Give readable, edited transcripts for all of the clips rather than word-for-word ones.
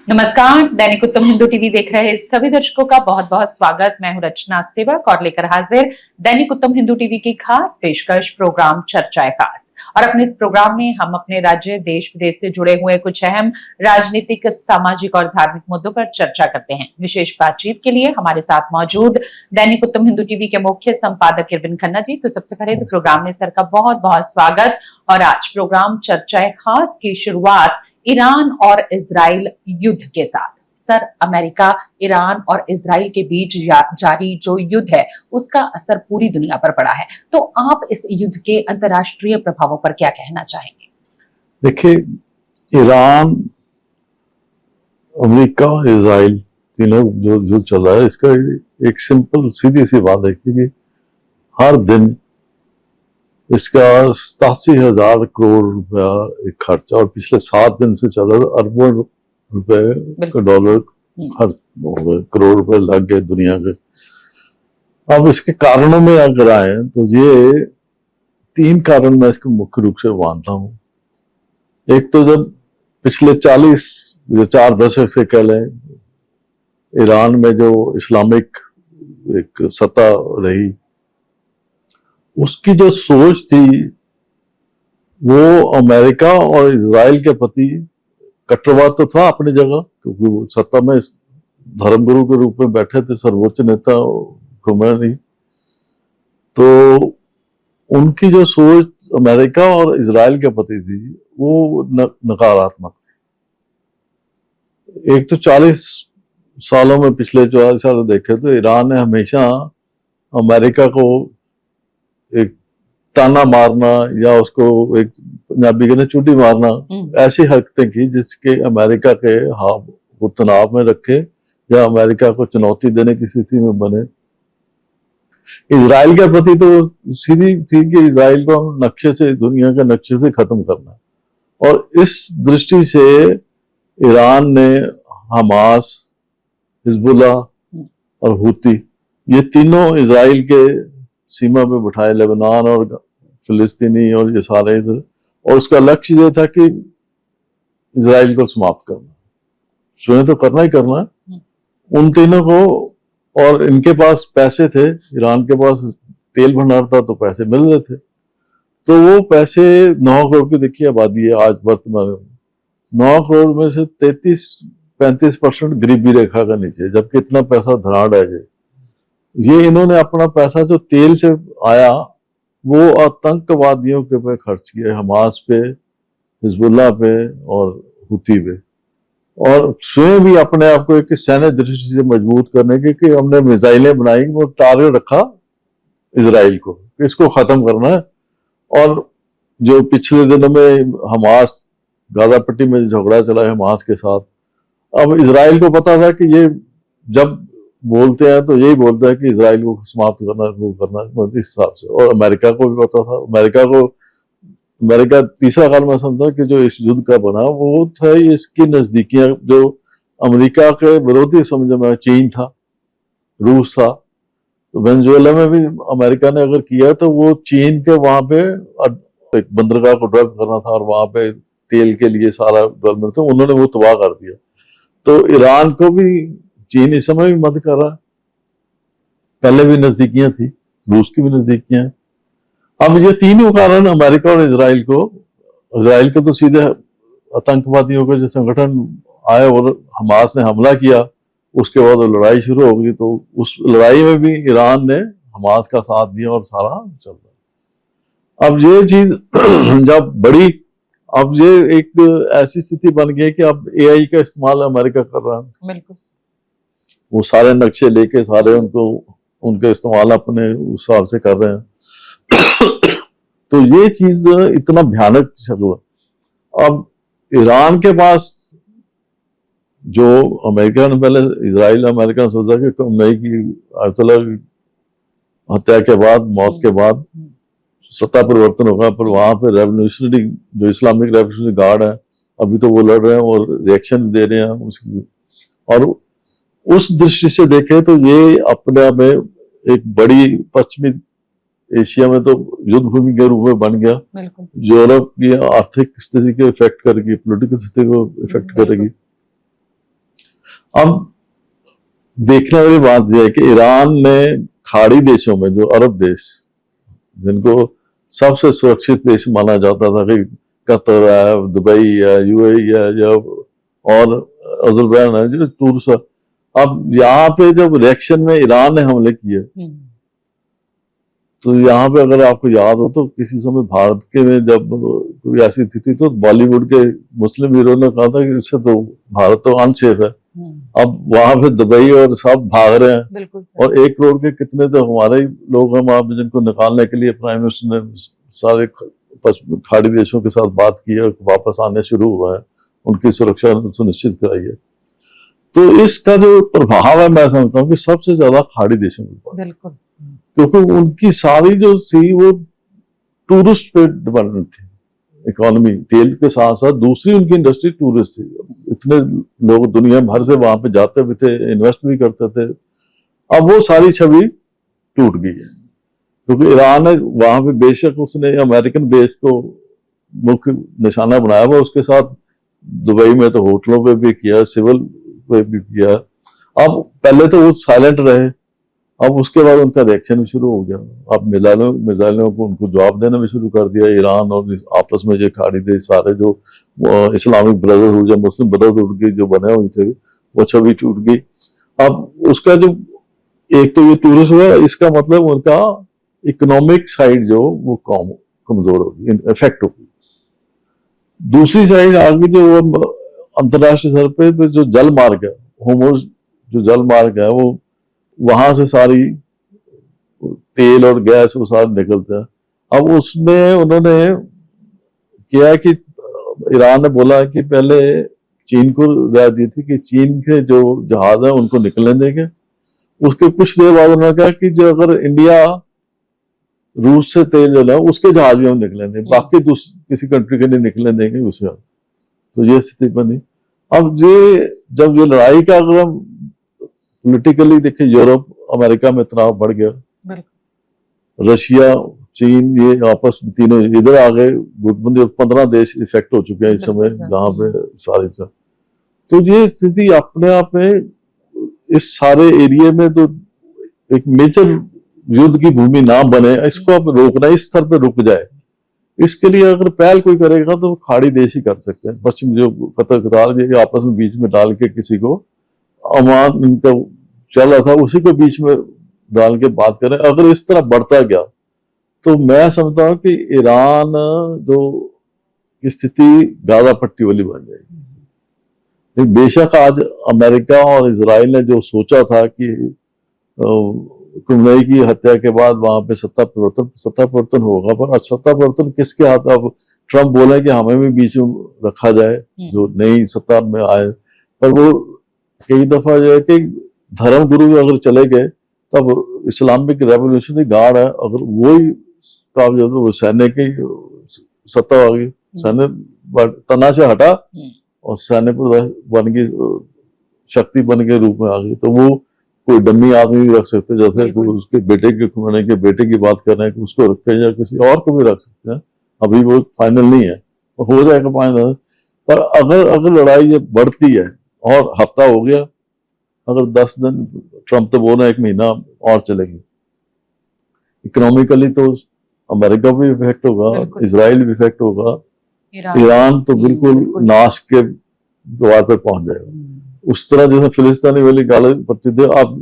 नमस्कार। दैनिक उत्तम हिंदू टीवी देख रहे सभी दर्शकों का बहुत बहुत स्वागत। मैं हूं रचना सेवक और लेकर हाजिर दैनिक उत्तम हिंदू टीवी की खास पेशकश प्रोग्राम चर्चा है खास। और अपने इस प्रोग्राम में हम अपने राज्य देश विदेश से जुड़े हुए कुछ अहम राजनीतिक, सामाजिक और धार्मिक मुद्दों पर चर्चा करते हैं। विशेष बातचीत के लिए हमारे साथ मौजूद दैनिक उत्तम हिंदू टीवी के मुख्य संपादक इरविन खन्ना जी। तो सबसे पहले तो प्रोग्राम में सर का बहुत बहुत स्वागत। और आज प्रोग्राम चर्चा है खास की शुरुआत ईरान और इजराइल युद्ध के साथ। सर, अमेरिका, ईरान और इजराइल के बीच जारी जो युद्ध है उसका असर पूरी दुनिया पर पड़ा है, तो आप इस युद्ध के अंतर्राष्ट्रीय प्रभावों पर क्या कहना चाहेंगे? देखिए, ईरान, अमेरिका, इजराइल तीनों जो जो चल रहा है, इसका एक सिंपल सीधी सी बात है कि हर दिन इसका 87,000 करोड़ रुपया एक खर्चा, और पिछले 7 दिन से चल रहा, अरबों रुपए का डॉलर खर्च हो गए, करोड़ रुपए लग गए दुनिया के। अब इसके कारणों में अगर आए तो ये 3 कारण मैं इसको मुख्य रूप से मानता हूँ। एक तो जब पिछले 4 दशक से कह लें, ईरान में जो इस्लामिक एक सत्ता रही, उसकी जो सोच थी वो अमेरिका और इजराइल के प्रति कट्टरवाद तो था अपनी जगह, क्योंकि वो सत्ता में धर्मगुरु के रूप में बैठे थे सर्वोच्च नेता खुमैनी। तो उनकी जो सोच अमेरिका और इजराइल के प्रति थी वो नकारात्मक थी। एक तो 40 सालों में, पिछले 40 साल देखे तो ईरान ने हमेशा अमेरिका को एक ताना मारना या उसको एक पंजाबी कहने चूटी मारना, ऐसी हरकतें की जिसके अमेरिका के वो तनाव में रखे या अमेरिका को चुनौती देने की स्थिति में बने। इजराइल के प्रति तो सीधी थी कि इजराइल को हम नक्शे से, दुनिया के नक्शे से खत्म करना। और इस दृष्टि से ईरान ने हमास, हिजबुल्लाह और हुती, ये तीनों इजराइल के सीमा पे बिठाए, लेबनान और फिलिस्तीनी और ये सारे इधर, और उसका लक्ष्य ये था कि इजराइल को समाप्त करना, स्वयं तो करना ही करना है उन तीनों को। और इनके पास पैसे थे, ईरान के पास तेल भंडार था तो पैसे मिल रहे थे, तो वो पैसे 9 करोड़ की देखिए आबादी है आज वर्तमान में, 9 करोड़ में से 33-35% गरीबी रेखा का नीचे, जबकि इतना पैसा धनाढ़ है। ये इन्होंने अपना पैसा जो तेल से आया वो आतंकवादियों के पे खर्च किया, हमास पे, हिजबुल्लाह पे और हुती पे, और स्वयं भी अपने आप को एक सैन्य दृष्टि से मजबूत करने के कि हमने मिसाइलें बनाई, वो टारगेट रखा इजराइल को, इसको खत्म करना है। और जो पिछले दिनों में हमास, गाजा पट्टी में झगड़ा चला है हमास के साथ, अब इजराइल को पता था कि ये जब बोलते हैं तो यही बोलता है कि इजराइल को समाप्त करना, वो करना, इस हिसाब से। और अमेरिका को भी पता था, अमेरिका तीसरा कारण मैं समझता कि जो इस युद्ध का बना वो था इसकी नजदीकियां, जो अमेरिका के विरोधी समझ में चीन था, रूस था। तो वेनेजुएला में भी अमेरिका ने अगर किया तो वो चीन के वहां पे एक बंदरगाह को डेवलप करना था और वहां पे तेल के लिए सारा डेवलपमेंट था, उन्होंने वो तबाह कर दिया। तो ईरान को भी चीन इस समय भी मदद कर रहा है, पहले भी नजदीकियां थी, रूस की भी नजदीकियां। अब ये तीनों कारण अमेरिका और इजराइल के तो सीधे आतंकवादियों के जो संगठन आए और हमास ने हमला किया, उसके बाद वो लड़ाई शुरू हो गई। तो उस लड़ाई में भी ईरान ने हमास का साथ दिया और सारा चल रहा है। अब ये चीज जब बड़ी, अब ये एक ऐसी स्थिति बन गई कि अब AI का इस्तेमाल अमेरिका कर रहा है। बिल्कुल, वो सारे नक्शे लेके सारे उनके इस्तेमाल अपने उस हिसाब से कर रहे हैं। तो ये चीज इतना भयानक हुआ। अब ईरान के पास जो अमेरिका ने पहले, इजराइल अमेरिका ने सोचा कि नहीं की अयतुल्ला हत्या के बाद, मौत के बाद सत्ता परिवर्तन होगा, पर वहां पे रेवोल्यूशनरी, जो इस्लामिक रेवोल्यूशनरी गार्ड है, अभी तो वो लड़ रहे हैं और रिएक्शन दे रहे हैं उसकी। और उस दृष्टि से देखें तो ये अपने आप में एक बड़ी, पश्चिमी एशिया में तो युद्ध भूमि के रूप में बन गया। यूरोप की आर्थिक स्थिति को इफेक्ट करेगी, पॉलिटिकल स्थिति को इफेक्ट करेगी। अब देखने वाली बात यह है कि ईरान ने खाड़ी देशों में, जो अरब देश जिनको सबसे सुरक्षित देश माना जाता था कि कतर है, दुबई है, यूएई है, या और अजरबैजान है, जो टूरिस्ट, अब यहाँ पे जब रिएक्शन में ईरान ने हमले किए, तो यहाँ पे अगर आपको याद हो तो किसी समय भारत के में जब कोई ऐसी स्थिति, तो बॉलीवुड के मुस्लिम हीरो ने कहा था कि इससे तो भारत तो अनसेफ है। अब वहां पे दुबई और सब भाग रहे हैं, बिल्कुल और 1 करोड़ के कितने तो हमारे ही लोग हैं वहां पे, जिनको निकालने के लिए प्राइम मिनिस्टर ने सारे खाड़ी देशों के साथ बात की है, वापस आने शुरू हुआ है, उनकी सुरक्षा सुनिश्चित कराई है। तो इसका जो प्रभाव है, मैं समझता हूँ कि सबसे ज्यादा खाड़ी देशों के ऊपर, बिल्कुल, क्योंकि उनकी सारी जो थी वो टूरिस्ट पे डिपेंडेंट थी इकोनॉमी। तेल के साथ साथ दूसरी उनकी इंडस्ट्री टूरिस्ट थी। इतने लोग दुनिया भर से वहां पे जाते भी थे, इन्वेस्ट भी करते थे। अब वो सारी छवि टूट गई है, क्योंकि ईरान है वहां पे, बेशक उसने अमेरिकन बेस को मुख्य निशाना बनाया हुआ, उसके साथ दुबई में तो होटलों पे भी किया, सिविल पे भी किया। अब पहले तो वो साइलेंट रहे, अब उसके बाद उनका रिएक्शन भी शुरू हो गया। अब मिसाइलों को उनको जवाब देना भी शुरू कर दिया। ईरान और आपस में जो खाड़ी देश सारे जो इस्लामिक ब्रदरहुड या मुस्लिम ब्रदरहुड की जो बने हुए थे, वो छवि टूट गई। अब उसका जो एक तो ये टूरिस्ट हुआ, इसका मतलब उनका इकोनॉमिक साइड जो वो कमजोर होगी, इफेक्ट होगी। दूसरी साइड आगे जो अंतरराष्ट्रीय स्तर पे जो जल मार्ग है, होर्मुज जो जल मार्ग है, वो वहां से सारी तेल और गैस वो सारा निकलता है। अब उसमें उन्होंने किया कि ईरान ने बोला कि पहले चीन को राय दी थी कि चीन के जो जहाज है उनको निकलने देंगे। उसके कुछ देर बाद उन्होंने कहा कि जो अगर इंडिया रूस से तेल जो है उसके जहाज भी हम निकलने देंगे, बाकी किसी कंट्री के नहीं निकलने देंगे उससे। तो ये स्थिति बनी। अब ये जब ये लड़ाई का अगर हम पोलिटिकली देखें, यूरोप अमेरिका में तनाव बढ़ गया, रशिया चीन ये आपस में तीनों इधर आ गए, गुटबंदी, 15 देश इफेक्ट हो चुके हैं इस समय जहां पे सारे। तो ये स्थिति अपने आप में इस सारे एरिया में तो एक मेजर युद्ध की भूमि ना बने, इसको अब रोकना, इस स्तर पे रुक जाए, इसके लिए अगर पहल कोई करेगा तो खाड़ी देश ही कर सकते हैं। पश्चिम जो कतर आपस में बीच में डाल के किसी को, अमान इनका चल रहा था उसी को बीच में डाल के बात करें। अगर इस तरह बढ़ता गया तो मैं समझता हूँ कि ईरान जो स्थिति गाजा पट्टी वाली बन जाएगी। बेशक आज अमेरिका और इजराइल ने जो सोचा था कि खुमैनी की हत्या के बाद वहां पे सत्ता परिवर्तन होगा, पर सत्ता परिवर्तन किसके हाथ? अब ट्रम्प बोले कि हमें भी बीच में रखा जाए जो नई सत्ता में आए, पर वो कई दफा जो है कि धर्म गुरु अगर चले गए, तब इस्लामिक रेवोल्यूशनरी गार्ड है, अगर वही कामयाब, वो सैन्य की सत्ता आ गई, सैन्य तना से हटा और सैन्य बन गई, शक्ति बन के रूप में आ गई। तो वो कोई डमी आदमी भी रख सकते, जैसे उसके बेटे के खुमैनी के बेटे की बात कर रहे हैं कि उसको रखें या किसी और को भी रख सकते हैं। अभी वो फाइनल नहीं है, हो जाएगा फाइनल। पर अगर लड़ाई ये बढ़ती है, और हफ्ता हो गया, अगर 10 दिन, ट्रम्प तो बोल रहे हैं 1 महीना और चलेगी, इकोनॉमिकली तो अमेरिका भी इफेक्ट होगा, इजराइल भी इफेक्ट होगा, ईरान तो बिल्कुल नाश के द्वार पर पहुंच जाएगा। उस तरह जैसे फिलिस्तीनी वाली गाली पड़ती थी, आप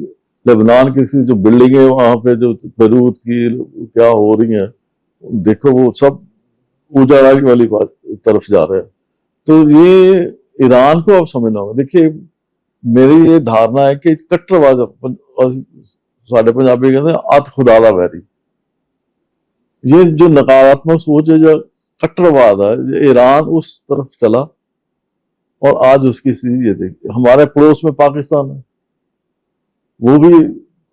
लेबनान की जो बिल्डिंगें वहां पे जो बेरूत की क्या हो रही हैं, देखो वो सब उजाड़ा वाली बात तरफ जा रहे हैं। तो ये ईरान को अब समझना होगा। देखिए, मेरी ये धारणा है कि कट्टरवाद, साढ़े पंजाबी कहते हैं अत खुदा दा वैरी, ये जो नकारात्मक सोच है, जो कट्टरवाद है, ईरान उस तरफ चला और आज उसकी स्थिति ये देखिए। हमारे पड़ोस में पाकिस्तान है, वो भी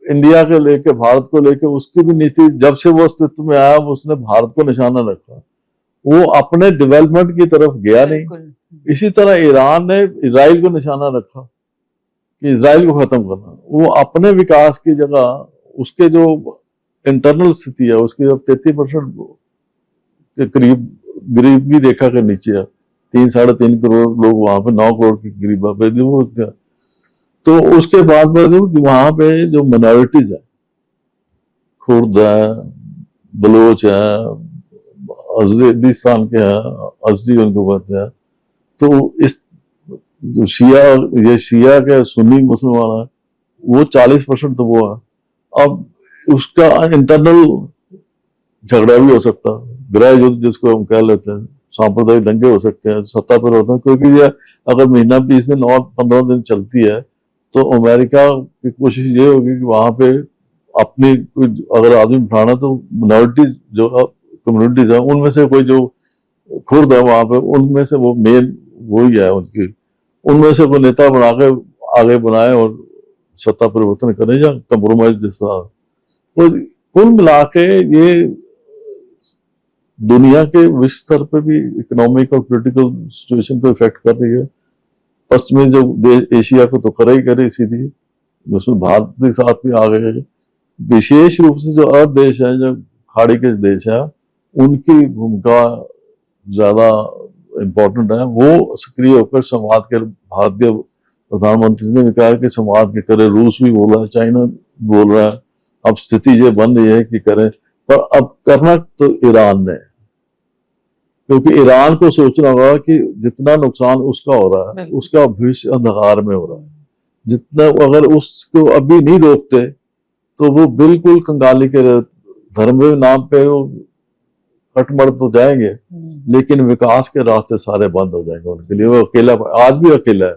इंडिया के लेके, भारत को लेके, उसकी भी नीति जब से वो अस्तित्व में आया, उसने भारत को निशाना रखा, वो अपने डेवलपमेंट की तरफ गया नहीं। इसी तरह ईरान ने इजराइल को निशाना रखा कि इजराइल को खत्म करना, वो अपने विकास की जगह उसके जो इंटरनल स्थिति है उसकी, अब 33% के करीब गरीबी रेखा के नीचे है, 3-3.5 करोड़ लोग वहां पे, 9 करोड़ की गरीबी। तो उसके बाद में वहां पे जो माइनॉरिटीज है, कुर्द है, बलोच है, अजरबैजान के हैं, अजरी उनको कहते हैं। तो इस जो शिया के सुन्नी मुसलमान है, वो 40% तो वो है। अब उसका इंटरनल झगड़ा भी हो सकता है, गृह युद्ध जिसको हम कह लेते हैं, सांप्रदायिक दंगे हो सकते हैं, सत्ता परिवर्तन, क्योंकि ये अगर महीना 20 दिन और 15 दिन चलती है तो अमेरिका की कोशिश ये होगी कि वहां पे अपनी अगर आदमी बिठाना तो माइनॉरिटीज जो कम्युनिटीज है उनमें से कोई जो खुर्द है वहां पे, उनमें से वो मेन वही है उनकी, उनमें से कोई नेता बना के आगे बनाए और सत्ता परिवर्तन करें या कंप्रोमाइज जिस तरह। तो कुल मिला के ये दुनिया के विश्व स्तर पे भी इकोनॉमिक और पॉलिटिकल सिचुएशन को इफेक्ट कर रही है। पश्चिमी जो देश एशिया को तो करे ही करे सीधी, उसमें भारत के साथ भी आ गए। विशेष रूप से जो अरब देश है, जो खाड़ी के देश है, उनकी भूमिका ज्यादा इम्पोर्टेंट है। वो सक्रिय होकर संवाद के, भारतीय प्रधानमंत्री ने भी कहा कि संवाद के करे, रूस भी बोल रहा है, चाइना बोल रहा है। अब स्थिति ये बन रही है कि करें, पर अब करना तो ईरान ने, क्योंकि ईरान को सोचना होगा कि जितना नुकसान उसका हो रहा है, उसका भविष्य अंधकार में हो रहा है। जितना अगर उसको अभी नहीं रोकते तो वो बिल्कुल कंगाली के धर्म के नाम पे वो कटमर तो जाएंगे, लेकिन विकास के रास्ते सारे बंद हो जाएंगे उनके लिए। वो अकेला, आज भी अकेला है।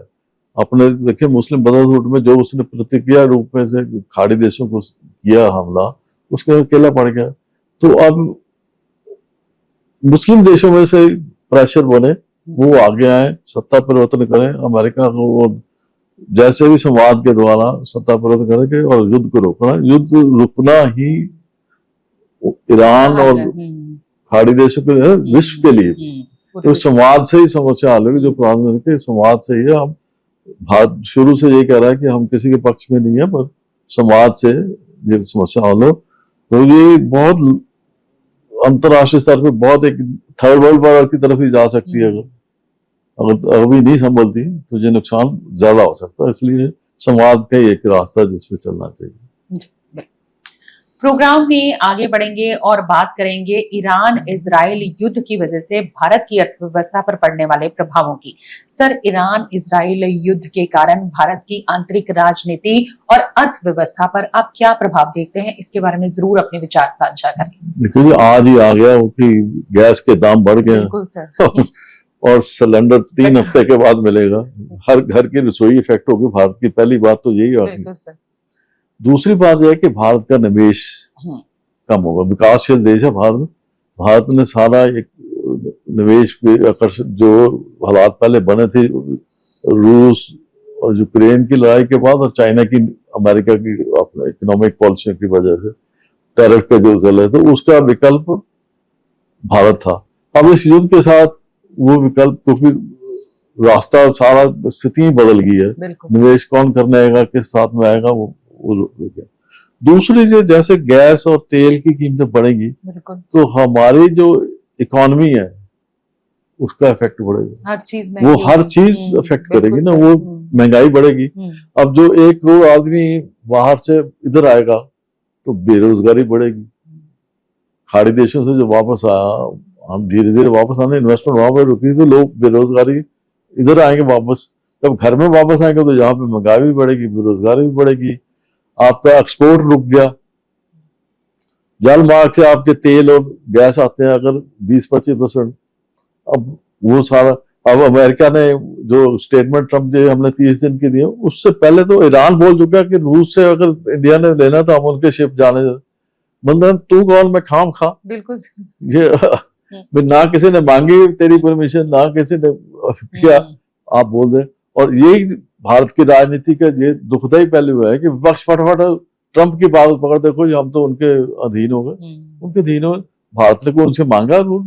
अपने देखिए मुस्लिम ब्रदरहुड में जो उसने प्रतिक्रिया रूप में से खाड़ी देशों को किया हमला, उसके अकेला पड़ गया। तो अब मुस्लिम देशों में से प्रेशर बने, वो आगे आए, सत्ता परिवर्तन करें, अमेरिका को जैसे भी संवाद के द्वारा सत्ता परिवर्तन करेंगे और युद्ध को रोकना। युद्ध रुकना ही ईरान और खाड़ी देशों के लिए, विश्व के लिए, तो संवाद से ही समस्या हल होगी। जो प्रधानमंत्री के संवाद से ही है। हम भारत शुरू से ये कह रहा है कि हम किसी के पक्ष में नहीं है, पर संवाद से ये समस्या हल हो। तो ये बहुत अंतरराष्ट्रीय स्तर पे बहुत एक थर्ड वर्ल्ड वॉर की तरफ ही जा सकती है। अगर अभी नहीं संभलती तो ये नुकसान ज्यादा हो सकता है। इसलिए संवाद का एक रास्ता जिसपे चलना चाहिए। प्रोग्राम में आगे बढ़ेंगे और बात करेंगे ईरान इजराइल युद्ध की वजह से भारत की अर्थव्यवस्था पर पड़ने वाले प्रभावों की। सर, ईरान इजराइल युद्ध के कारण भारत की आंतरिक राजनीति और अर्थव्यवस्था पर आप क्या प्रभाव देखते हैं, इसके बारे में जरूर अपने विचार साझा करें। देखिए, आज ही आ गया कि गैस के दाम बढ़ गए। बिल्कुल सर। और सिलेंडर 3 हफ्ते के बाद मिलेगा। हर घर की रसोई इफेक्ट होगी भारत की। पहली बात तो यही होगी। दूसरी बात यह है कि भारत का निवेश कम होगा। विकासशील देश है भारत। भारत ने सारा एक निवेश पे आकर्षित, जो हालात पहले बने थे रूस और यूक्रेन की लड़ाई के बाद और चाइना की, अमेरिका की अपने इकोनॉमिक पॉलिसी की वजह से, टैरिफ के जो चले, तो उसका विकल्प भारत था। अब इस युद्ध के साथ वो विकल्प, क्योंकि रास्ता सारा स्थिति बदल गई है। निवेश कौन करने आएगा, किस साथ में आएगा, वो दूसरी जैसे गैस और तेल की कीमतें बढ़ेंगी तो हमारी जो इकोनॉमी है उसका इफेक्ट बढ़ेगा। हर चीज वो हर चीज इफेक्ट करेगी ना, वो महंगाई बढ़ेगी। अब जो 1 करोड़ आदमी बाहर से इधर आएगा तो बेरोजगारी बढ़ेगी। खाड़ी देशों से जो वापस आया, हम धीरे धीरे वापस आने, इन्वेस्टमेंट वहां पर रुकी, तो लोग बेरोजगारी इधर आएंगे वापस। जब घर में वापस आएंगे तो यहाँ पे महंगाई भी बढ़ेगी, बेरोजगारी भी बढ़ेगी। आपका एक्सपोर्ट रुक गया। जल मार्ग से आपके तेल और गैस आते हैं अगर 20-25%, अब वो सारा, अब अमेरिका ने जो स्टेटमेंट ट्रम्प दिए, हमने 30 दिन की दिए, उससे पहले तो ईरान बोल चुका कि रूस से अगर इंडिया ने लेना तो हम उनके शिप जाने दे। मतलब तू कौन, मैं खाम खा। बिल्कुल ये ना किसी ने मांगी तेरी परमिशन, ना किसी ने किया, आप बोल दे। और यही भारत की राजनीति का ये दुखदाई पहलू है कि विपक्ष फटाफट ट्रंप की बात पकड़, देखो हम तो उनके अधीन हो गए, उनके अधीन हो। भारत ने को उनसे मांगा रूल?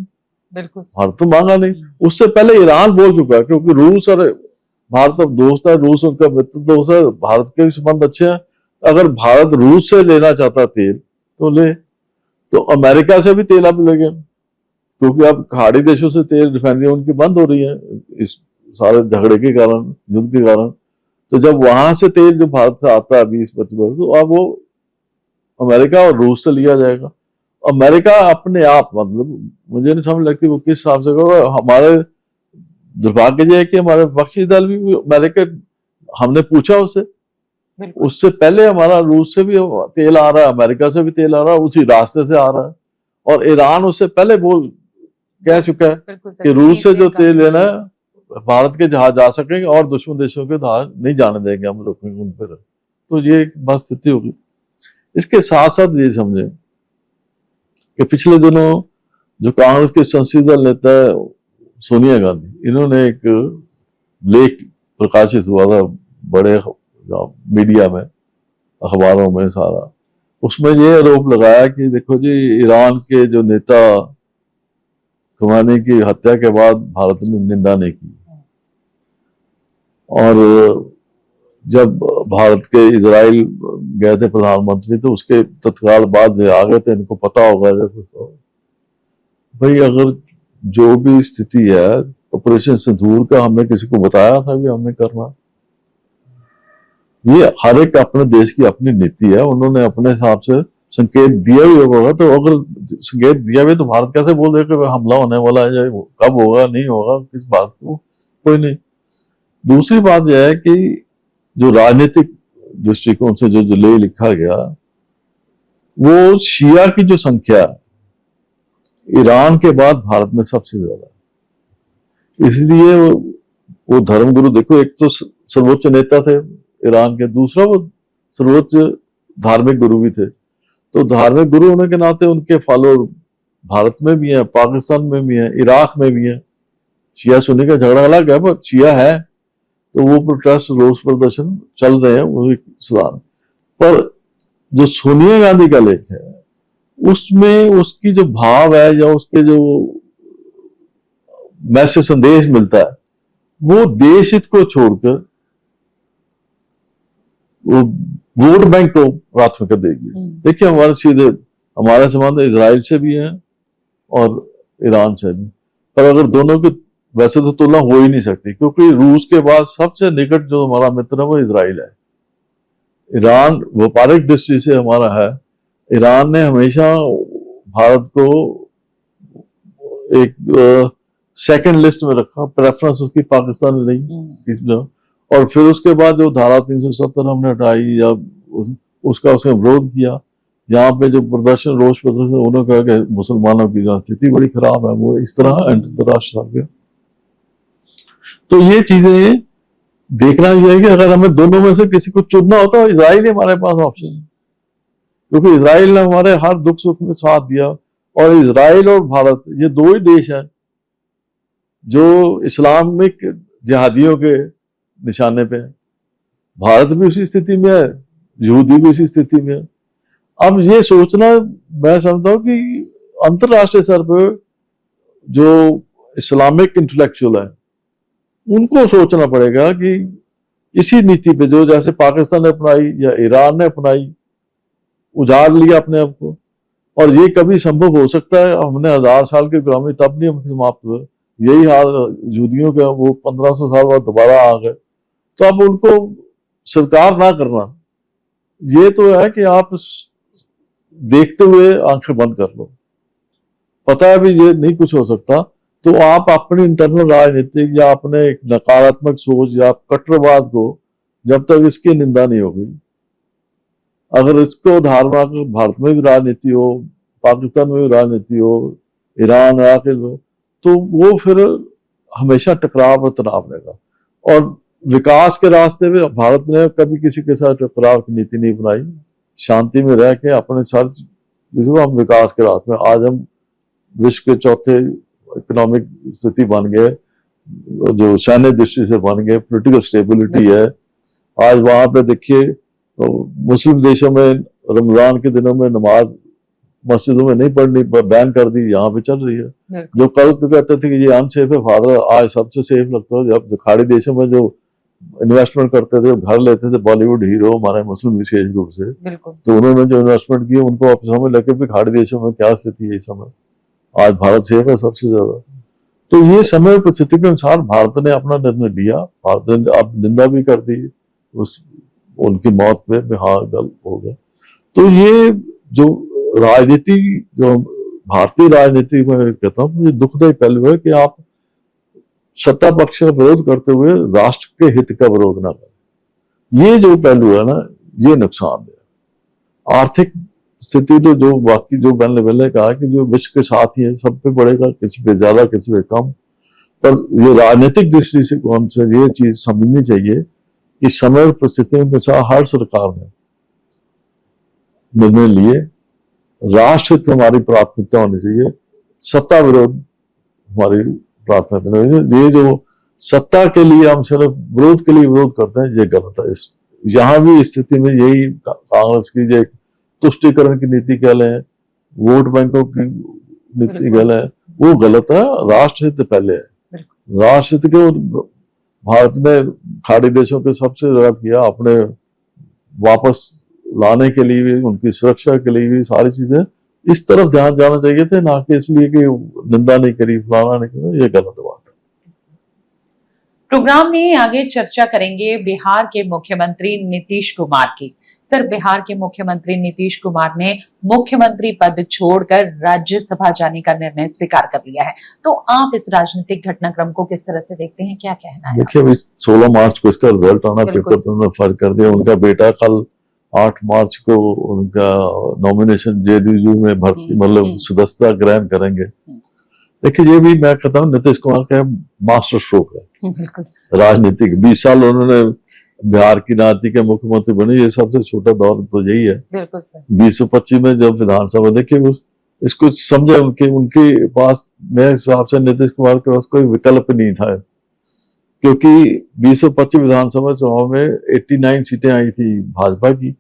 बिल्कुल, भारत तो मांगा नहीं। उससे पहले ईरान बोल चुका है, क्योंकि रूस और भारत अब दोस्त है, रूस उनका मित्र दोस्त है, भारत के भी संबंध अच्छे हैं। अगर भारत रूस से लेना चाहता तेल तो ले, तो अमेरिका से भी तेल अब ले गए, क्योंकि अब खाड़ी देशों से तेल रिफाइनरी उनकी बंद हो रही है इस सारे झगड़े के कारण, युद्ध के कारण। तो जब वहां से तेल जो भारत से आता है 20-25 तो अब वो अमेरिका और रूस से लिया जाएगा। अमेरिका अपने आप, मतलब मुझे नहीं समझ लगती वो किस हिसाब से करेगा। हमारे दुर्भाग्य है कि हमारे विपक्षी दल भी अमेरिका, हमने पूछा उससे पहले हमारा रूस से भी तेल आ रहा है, अमेरिका से भी तेल आ रहा है, उसी रास्ते से आ रहा है। और ईरान उससे पहले कह चुका है कि रूस से जो तेल लेना है भारत के जहाज जा सकेंगे और दुश्मन देशों के जहाज नहीं जाने देंगे, हम रोकेंगे उन पर। तो ये एक बात स्थिति होगी। इसके साथ साथ ये समझे कि पिछले दिनों जो कांग्रेस के संसदीय दल नेता है सोनिया गांधी, इन्होंने एक लेख प्रकाशित हुआ था बड़े मीडिया में, अखबारों में सारा, उसमें ये आरोप लगाया कि देखो जी, ईरान के जो नेता खुमैनी की हत्या के बाद भारत ने निंदा नहीं की, और जब भारत के इजराइल गए थे प्रधानमंत्री तो उसके तत्काल बाद वे आ गए थे, इनको पता होगा भाई अगर जो भी स्थिति है ऑपरेशन सिंदूर का हमने किसी को बताया था कि हमने करना। ये हर एक अपने देश की अपनी नीति है, उन्होंने अपने हिसाब से संकेत दिया भी होगा। तो अगर संकेत दिया भी तो भारत कैसे बोल दे कि हमला होने वाला है, कब होगा नहीं होगा, किस बात को, कोई नहीं। दूसरी बात यह है कि जो राजनीतिक दृष्टिकोण से जो ले लिखा गया, वो शिया की जो संख्या ईरान के बाद भारत में सबसे ज्यादा, इसलिए वो धर्मगुरु, देखो एक तो सर्वोच्च नेता थे ईरान के, दूसरा वो सर्वोच्च धार्मिक गुरु भी थे। तो धार्मिक गुरु होने के नाते उनके फॉलोअर भारत में भी हैं, पाकिस्तान में भी हैं, इराक में भी हैं। शिया सुन्नी का झगड़ा अलग है, पर शिया है तो वो प्रोटेस्ट, रोष प्रदर्शन चल रहे हैं, वो सुधार। पर जो सोनिया गांधी का लेख है उसमें उसकी जो भाव है या उसके जो मैसेज संदेश मिलता है, वो देश हित को छोड़कर वो वोट बैंक को प्राथमिकता देगी। देखिए हमारे संबंध इजराइल से भी हैं और ईरान से भी, पर अगर दोनों की वैसे तो तुलना हो ही नहीं सकती, क्योंकि रूस के बाद सबसे निकट जो हमारा मित्र है वो इजराइल है। ईरान व्यापारिक दृष्टि से हमारा है। ईरान ने हमेशा भारत को एक सेकंड लिस्ट में रखा, प्रेफरेंस उसकी पाकिस्तान में नहीं। और फिर उसके बाद जो धारा 370 हमने हटाई या उसका उसने विरोध किया, यहाँ पे जो प्रदर्शन, रोष प्रदर्शन, उन्होंने कहा कि मुसलमानों की स्थिति बड़ी खराब है, वो इस तरह अंतरराष्ट्रीय स्तर। तो ये चीजें देखना चाहिए कि अगर हमें दोनों में से किसी को चुनना होता है, इजराइल हमारे पास ऑप्शन है, क्योंकि इजराइल ने हमारे हर दुख सुख में साथ दिया। और इजराइल और भारत ये दो ही देश हैं जो इस्लामिक जिहादियों के निशाने पे है। भारत भी उसी स्थिति में है, यहूदी भी उसी स्थिति में है। अब ये सोचना, मैं समझता हूँ कि अंतरराष्ट्रीय स्तर पर जो इस्लामिक इंटेलेक्चुअल है उनको सोचना पड़ेगा कि इसी नीति पे जो जैसे पाकिस्तान ने अपनाई या ईरान ने अपनाई, उजाड़ लिया अपने आप को। और ये कभी संभव हो सकता है, हमने 1000 साल की गुलामी तब नहीं हम समाप्त हुए, यही हाल यहूदियों का, वो 1500 साल बाद दोबारा आ गए। तो अब उनको स्वीकार ना करना, ये तो है कि आप देखते हुए आंखें बंद कर लो, पता है भी ये नहीं कुछ हो सकता, तो आप अपनी इंटरनल राजनीतिक या अपने एक नकारात्मक सोच या कट्टरवाद को, जब तक इसकी निंदा नहीं होगी, अगर इसको धारणा कर भारत में भी राजनीति हो, पाकिस्तान में भी राजनीति हो, ईरान, इराक, तो वो फिर हमेशा टकराव और तनाव रहेगा। और विकास के रास्ते में भारत ने कभी किसी के साथ टकराव की नीति नहीं बनाई, शांति में रह के अपने सर, जिसको हम विकास के रास्ते में, आज हम विश्व के चौथे इकोनॉमिक स्थिति बन गए, जो सैन्य दृष्टि से बन गए, पॉलिटिकल स्टेबिलिटी है। आज वहां पे देखिए तो मुस्लिम देशों में रमजान के दिनों में नमाज मस्जिदों में नहीं पढ़नी, बैन कर दी, यहाँ पे चल रही है। जो कल कहते थे कि ये अनसेफ है, फादर आज सबसे सेफ लगता है। जब खाड़ी देशों में जो इन्वेस्टमेंट करते थे, घर लेते थे बॉलीवुड हीरो हमारे मुस्लिम विशेष रूप से, तो उन्होंने जो इन्वेस्टमेंट किए उनको आप समझ लगे कि खाड़ी देशों में क्या स्थिति है इस समय। आज भारत सेफ है सबसे ज्यादा। तो ये समय परिस्थिति के अनुसार भारत ने अपना निर्णय लिया, भारत ने अब निंदा भी कर दी, उस उनकी मौत पे बेहाल हो गए। तो ये जो राजनीति, जो भारतीय राजनीति में कहता हूँ, ये दुखदायी पहलू है कि आप सत्ता पक्ष का विरोध करते हुए राष्ट्र के हित का विरोध ना करें। ये जो पहलू है ना, ये नुकसान है। आर्थिक स्थिति तो जो बाकी जो मैंने कहा कि जो विश्व के साथ ही है, सब पे पड़ेगा, किसी पे ज्यादा किसी पे कम। पर ये राजनीतिक दृष्टि से कौन से ये चीज समझनी चाहिए कि समय और परिस्थितियों के साथ हर सरकार ने निर्णय लिए, राष्ट्र हित हमारी प्राथमिकता होनी चाहिए, सत्ता विरोध हमारी प्राथमिकता होनी चाहिए। ये जो सत्ता के लिए हम सिर्फ विरोध के लिए विरोध करते हैं, ये गलत है। इस यहाँ भी स्थिति में यही कांग्रेस की जो तुष्टीकरण की नीति कह लें, वोट बैंकों की नीति कह लें, वो गलत है। राष्ट्र हित पहले है। राष्ट्र हित के भारत ने खाड़ी देशों के सबसे ज्यादा किया, अपने वापस लाने के लिए भी, उनकी सुरक्षा के लिए भी, सारी चीजें इस तरफ ध्यान जाना चाहिए थे, ना कि इसलिए कि निंदा नहीं करी, फलाना नहीं करा। ये गलत बात है। प्रोग्राम में आगे चर्चा करेंगे बिहार के मुख्यमंत्री नीतीश कुमार की। सर, बिहार के मुख्यमंत्री नीतीश कुमार ने मुख्यमंत्री पद छोड़कर राज्यसभा जाने का निर्णय स्वीकार कर लिया है, तो आप इस राजनीतिक घटनाक्रम को किस तरह से देखते हैं, क्या कहना है? देखिए, अभी 16 मार्च को इसका रिजल्ट आना, पेपर तो उन्होंने फर्क कर दिया। उनका बेटा कल 8 मार्च को उनका नॉमिनेशन जेडीयू में भर्ती, मतलब सदस्यता ग्रहण करेंगे। देखिए, ये भी मैं कहता हूँ नीतीश कुमार का मास्टर स्ट्रोक है राजनीतिक। 20 साल उन्होंने बिहार की राजनीति के मुख्यमंत्री बने, ये सबसे छोटा दौर तो यही है। 2025 में जब विधानसभा, देखिए इसको समझे, उनके पास मेरे हिसाब से नीतीश कुमार के पास कोई विकल्प नहीं था, क्योंकि 2025 विधानसभा चुनाव में 89 सीटें आई थी भाजपा की,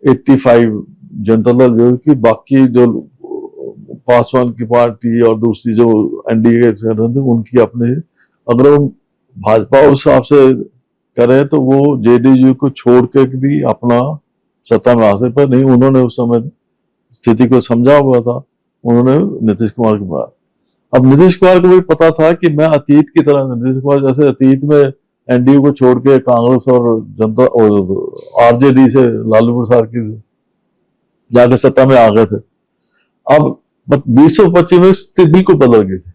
85 जनता दल जो की, बाकी जो पासवान की पार्टी और दूसरी जो एनडीए थे उनकी अपने, अगर वो भाजपा उस हिसाब से करे तो वो जेडीयू को छोड़ के भी अपना सत्ता में आ सकते, पर नहीं, उन्होंने उस समय स्थिति को समझा हुआ था, उन्होंने नीतीश कुमार के बाद। अब नीतीश कुमार को भी पता था कि मैं अतीत की तरह, नीतीश कुमार जैसे अतीत में एनडीए को छोड़ के कांग्रेस और जनता और आरजेडी से, लालू प्रसाद की जाकर सत्ता में आ गए थे। अब 2025 में स्थिति बिल्कुल बदल गई थी,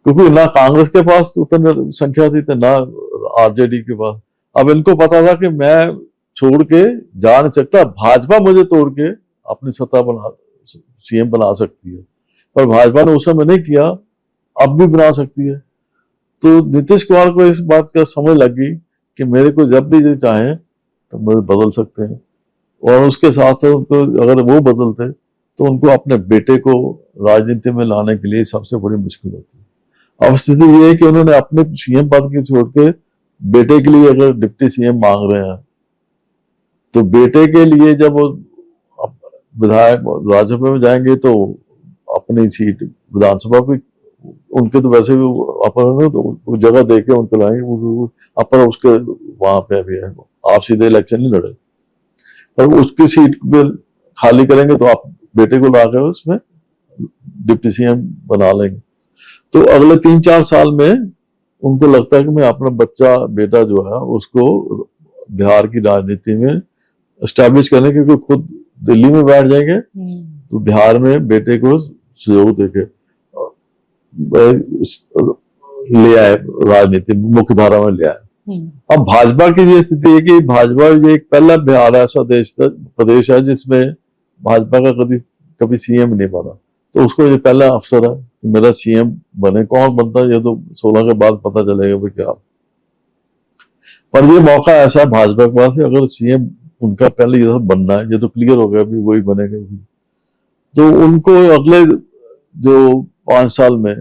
क्योंकि ना कांग्रेस के पास उतनी संख्या थी, ना आरजेडी के पास। अब इनको पता था कि मैं छोड़ के जा नहीं सकता, भाजपा मुझे तोड़ के अपनी सत्ता बना, सीएम बना सकती है, पर भाजपा ने उस समय नहीं किया, अब भी बना सकती है। तो नीतीश कुमार को इस बात का समझ लगी कि मेरे को जब भी चाहे तो मुझे बदल सकते हैं, और उसके साथ साथ उनको, अगर वो बदलते तो उनको अपने बेटे को राजनीति में लाने के लिए सबसे बड़ी मुश्किल होती है। अब स्थिति ये है कि उन्होंने अपने सीएम पद के छोड़ के बेटे के लिए अगर डिप्टी सीएम मांग रहे हैं, तो बेटे के लिए जब वो विधायक राज्यसभा में जाएंगे तो अपनी सीट विधानसभा भी, उनके तो वैसे भी अपर, तो जगह देके उनको लाएंगे, अपर उसके वहां पे भी है, आप सीधे इलेक्शन नहीं लड़े, पर उसकी सीट पे खाली करेंगे तो आप बेटे को लाकर उसमें डिप्टी सीएम बना लेंगे। तो अगले 3-4 साल में उनको लगता है कि मैं अपना बच्चा, बेटा जो है उसको बिहार की राजनीति में एस्टैब्लिश करने, क्योंकि खुद दिल्ली में बैठ जाएंगे तो बिहार में बेटे को सहयोग देके ले आए, राजनीति मुख्य धारा में ले आए। अब भाजपा की ये स्थिति है कि भाजपा ये एक पहला बिहार ऐसा प्रदेश है जिसमें भाजपा का कभी सीएम नहीं बना, तो उसको ये पहला अवसर है कि मेरा सीएम बने। कौन बनता है ये तो 16 के बाद पता चलेगा भाई क्या, पर ये मौका ऐसा है भाजपा के पास, अगर सीएम उनका पहले ये बनना है, ये तो क्लियर हो गया अभी वही बनेगा, तो उनको अगले जो 5 साल में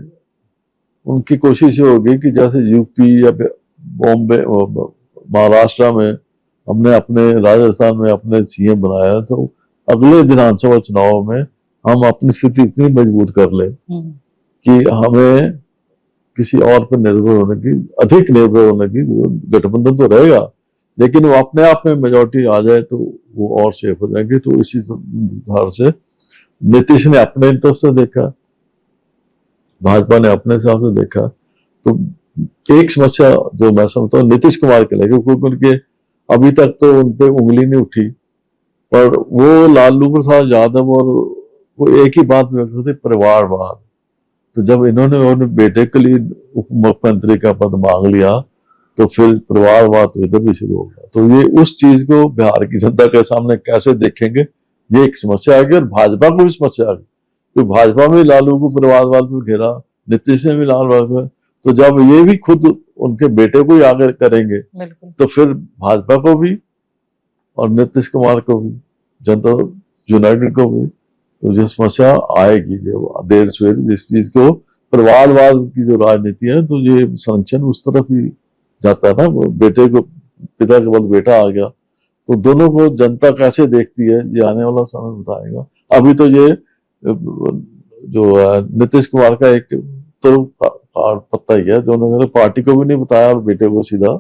उनकी कोशिश होगी कि जैसे यूपी या बॉम्बे, महाराष्ट्र में हमने अपने, राजस्थान में अपने सीएम बनाया, तो अगले विधानसभा चुनाव में हम अपनी स्थिति इतनी मजबूत कर ले कि हमें किसी और पर निर्भर होने की, अधिक निर्भर होने की, गठबंधन तो रहेगा लेकिन वो अपने आप में मेजॉरिटी आ जाए तो वो और सेफ हो जाएंगे। तो इसी धार से नीतीश ने अपने इंटरेस्ट से देखा, भाजपा ने अपने हिसाब से देखा। तो एक समस्या जो मैं समझता हूँ नीतीश कुमार के लिए, क्योंकि उनके अभी तक तो उन पे उंगली नहीं उठी। पर वो लालू प्रसाद यादव और वो एक ही बात व्यक्त करते, परिवारवाद। तो जब इन्होंने अपने बेटे के लिए उप मुख्यमंत्री का पद मांग लिया तो फिर परिवारवाद तो इधर भी शुरू हो गया। तो ये उस चीज को बिहार की जनता के सामने कैसे देखेंगे, ये एक समस्या आ गई। और भाजपा को भी समस्या आ गई, तो भाजपा में लालू को परिवारवाद में घेरा, नीतीश ने भी लालू में। तो जब ये भी खुद उनके बेटे को ही आगे करेंगे तो फिर भाजपा को भी और नीतीश कुमार को भी, जनता यूनाइटेड को भी तो ये समस्या आएगी जो देर सवेर। जिस चीज को परिवारवाद की जो राजनीति है, तो ये संरक्षण उस तरफ ही जाता है ना। बेटे को, पिता के बाद बेटा आ गया, तो दोनों को जनता कैसे देखती है ये आने वाला समय बताएगा। अभी तो ये जो नीतीश कुमार का एक तो पता ही है, जो उन्होंने पार्टी को भी नहीं बताया और बेटे को सीधा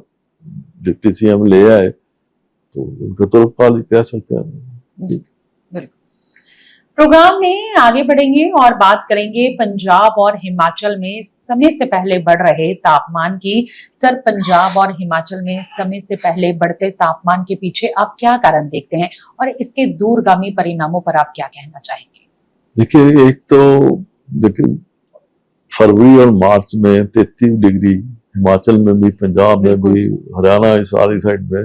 डिप्टी सीएम ले आए, तो उनको तो काल कह सकते हैं। प्रोग्राम में आगे बढ़ेंगे और बात करेंगे पंजाब और हिमाचल में समय से पहले बढ़ रहे तापमान की। सर, पंजाब और हिमाचल में समय से पहले बढ़ते तापमान के पीछे आप क्या कारण देखते हैं और इसके दूरगामी परिणामों पर आप क्या कहना चाहेंगे? देखिए, एक तो देखिए फरवरी और मार्च में 33 डिग्री हिमाचल में भी, पंजाब में भी, हरियाणा सारी साइड में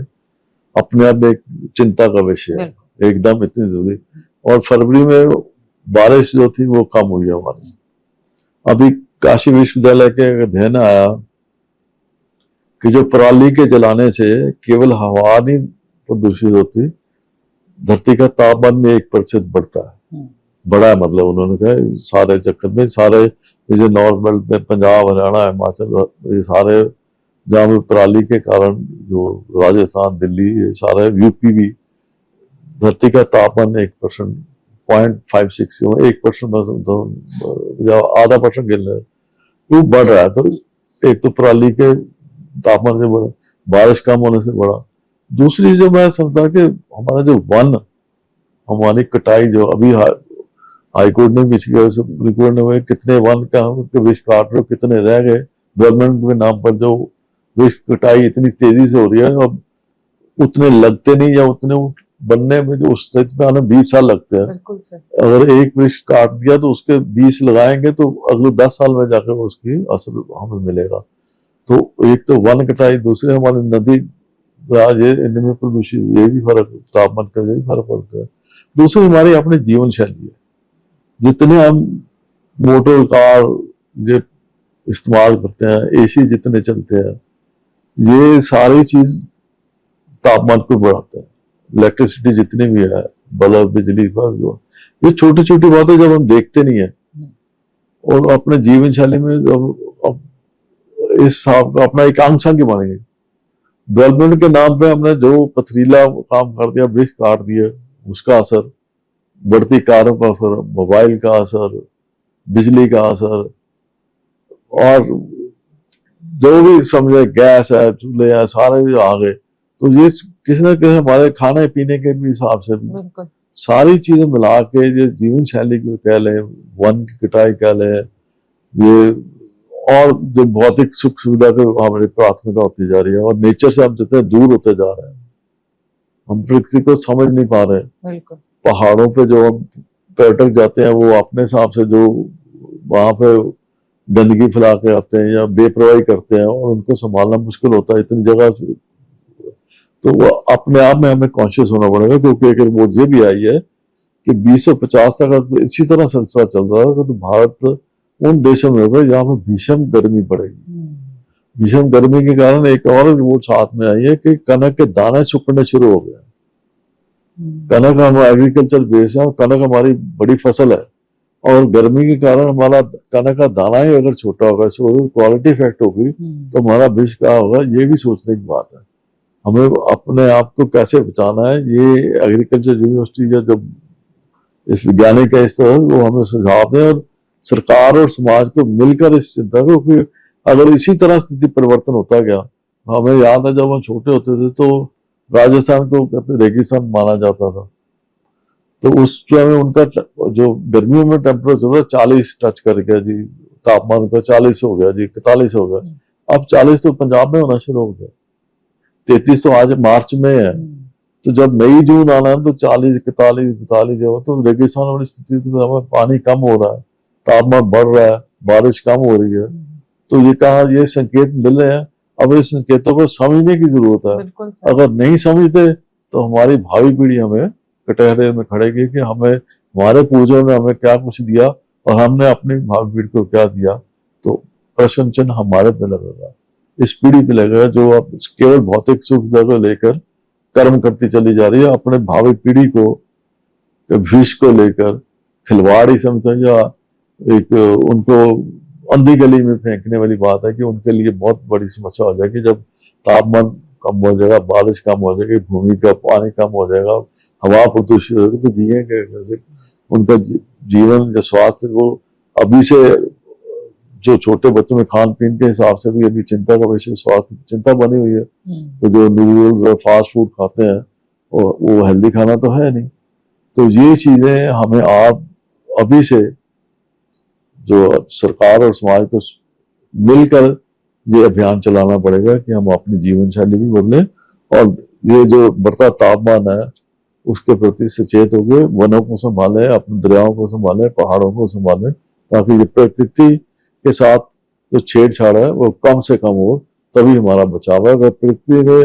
अपने आप एक चिंता का विषय है, एकदम इतनी जरूरी। और फरवरी में बारिश जो थी वो कम हुई हमारी। अभी काशी विश्वविद्यालय के अध्ययन आया कि जो पराली के जलाने से केवल हवा नहीं प्रदूषित होती, धरती का तापमान में 1% बढ़ता है। बड़ा है, मतलब उन्होंने कहा सारे चक्कर में, सारे जैसे नॉर्थ बेल्ट में पंजाब, हरियाणा, हिमाचल, ये सारे जहाँ पे पराली के कारण, जो राजस्थान, दिल्ली, ये सारे, यूपी भी, धरती का तापमान 1%, 0.56 1% या आधा % गिर रहा है, वो बढ़ रहा है। तो एक तो पराली के तापमान से बढ़ा, बारिश कम होने से बढ़ा। दूसरी जो मैं समझता कि हमारा जो वन, हमारी कटाई जो अभी हाईकोर्ट ने भी, सुप्रीम कोर्ट ने, कितने वन का वृक्ष काट रहे हो, कितने रह गए, डेवलपमेंट के नाम पर जो वृक्ष कटाई इतनी तेजी से हो रही है, अब उतने लगते नहीं, या उतने बनने में जो उस स्थिति में आने 20 साल लगते हैं। अगर एक वृक्ष काट दिया तो उसके 20 लगाएंगे तो अगले 10 साल में जाकर उसकी असर हमें मिलेगा। तो एक तो वन कटाई, दूसरे हमारी नदी राज, इनमें प्रदूषित, ये भी फर्क, तापमान का ये भी फर्क पड़ता है। दूसरी हमारी अपनी जीवन शैली है, जितने हम मोटर कार ये इस्तेमाल करते हैं, एसी जितने चलते हैं, ये सारी चीज तापमान को बढ़ाता है। इलेक्ट्रिसिटी जितनी भी है, बल्ब, बिजली पर, ये छोटी छोटी बातें जब हम देखते नहीं है और अपने जीवन शैली में जब इस अपना एक अंग संग बनेंगे, डेवलपमेंट के नाम पे हमने जो पथरीला काम कर दिया, वृक्ष काट दिया, उसका असर, बढ़ती कारों का असर, मोबाइल का असर, बिजली का असर, और जो भी समझे गैस है, चूल्हे हैं, सारे आ गए। तो ये किसी न किसी हमारे खाने पीने के भी हिसाब से भी सारी चीजें मिला के, ये जीवन शैली को कह लें, वन की कटाई कह लें, ये और जो भौतिक सुख सुविधा को हमारी प्राथमिकता होती जा रही है, और नेचर से हम जितने दूर होते जा रहे हैं, हम प्रकृति को समझ नहीं पा रहे। पहाड़ों पे जो हम पर्यटक जाते हैं, वो अपने हिसाब से जो वहां पे गंदगी फैला के आते हैं या बेपरवाही करते हैं, और उनको संभालना मुश्किल होता है इतनी जगह। तो वो अपने आप में हमें कॉन्शियस होना पड़ेगा, क्योंकि एक रिपोर्ट ये भी आई है कि 2050 तक इसी तरह सिलसिला चल रहा है तो भारत उन देशों में होगा जहाँ पे भीषण गर्मी पड़ेगी। भीषण गर्मी के कारण एक और रिपोर्ट साथ में आई है कि कनक के दाने सूखने शुरू हो गए। कनक हमारा एग्रीकल्चर बेस है, कनक हमारी बड़ी फसल है, और गर्मी के कारण हमारा कनक का दाना ही अगर छोटा होगा, क्वालिटी इफेक्ट होगी, तो हमारा विष क्या होगा, ये भी सोचने की बात है। हमें अपने आप को कैसे बचाना है, ये एग्रीकल्चर यूनिवर्सिटी या जब इस वैज्ञानिक है इस तरह, वो हमें सुझाव दें, और सरकार और समाज को मिलकर इस चिंता को, कि अगर इसी तरह स्थिति परिवर्तन होता गया, हमें याद है जब हम छोटे होते थे तो राजस्थान को कहते रेगिस्तान माना जाता था, तो उस समय उनका जो गर्मियों में टेम्परेचर था 40 टच कर गया जी, तापमान का 40 हो गया जी, 41 हो गया। अब 40 तो पंजाब में होना शुरू हो गया। 33 तो आज मार्च में है, तो जब मई जून आना है तो 40, 41, 42 हो, तो रेगिस्तान वाली स्थिति में हमें पानी कम हो रहा है, तापमान बढ़ रहा है, बारिश कम हो रही है। तो ये कहा, ये संकेत मिल रहे हैं, अब इस संकेतों को समझने की जरूरत है। अगर नहीं समझते तो हमारी भावी पीढ़ी हमें कटहरे में खड़ेगी कि हमें, हमारे पूर्वजों ने हमें क्या कुछ दिया और हमने अपनी भावी पीढ़ी को क्या दिया। तो प्रश्न चिन्ह हमारे पे लगेगा, इस पीढ़ी पे लगेगा जो अब केवल भौतिक सुविधा को लेकर कर्म करती चली जा रही है, अपने भावी पीढ़ी को भविष्य को लेकर खिलवाड़ ही समझते, या एक उनको अंधी गली में फेंकने वाली बात है कि उनके लिए बहुत बड़ी समस्या हो जाएगी जब तापमान कम हो जाएगा, बारिश कम हो जाएगी, भूमि का पानी कम हो जाएगा, हवा प्रदूषित होगी, तो जिएंगे कैसे? उनका जीवन या स्वास्थ्य वो अभी से, जो छोटे बच्चों में खान पीन के हिसाब से भी अभी चिंता का विषय स्वास्थ्य चिंता बनी हुई है। तो जो नूडल्स और फास्ट फूड खाते हैं वो हेल्दी खाना तो है नहीं। तो ये चीजें हमें आप अभी से, जो सरकार और समाज को मिलकर ये अभियान चलाना पड़ेगा कि हम अपनी जीवन शैली भी बदलें और ये जो बढ़ता तापमान है उसके प्रति सचेत हो गए, वनों को संभालें, अपने दरियाओं को संभालें, पहाड़ों को संभालें, ताकि ये प्रकृति के साथ जो छेड़छाड़ है वो कम से कम हो, तभी हमारा बचाव है। अगर प्रकृति ने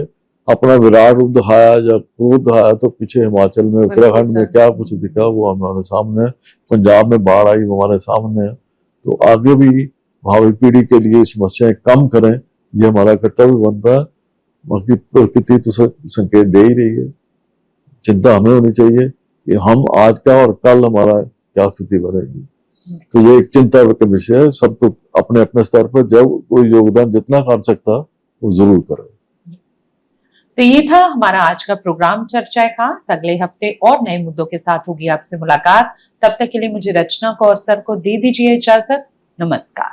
अपना विराट रूप दिखाया या क्रूर दिखाया तो पीछे हिमाचल में, उत्तराखंड में क्या कुछ दिखा वो हमारे सामने, पंजाब में बाढ़ आई वो हमारे सामने है। तो आगे भी भावी पीढ़ी के लिए समस्याएं कम करें, ये हमारा कर्तव्य बनता है। बाकी प्रकृति तो संकेत दे ही रही है, चिंता हमें होनी चाहिए कि हम आज का और कल हमारा क्या स्थिति बनेगी। तो ये एक चिंता का विषय है, सबको अपने अपने स्तर पर जब कोई योगदान जितना कर सकता वो जरूर करे। तो ये था हमारा आज का प्रोग्राम चर्चा खास। अगले हफ्ते और नए मुद्दों के साथ होगी आपसे मुलाकात। तब तक के लिए मुझे रचना को और सर को दे दीजिए इजाजत। नमस्कार।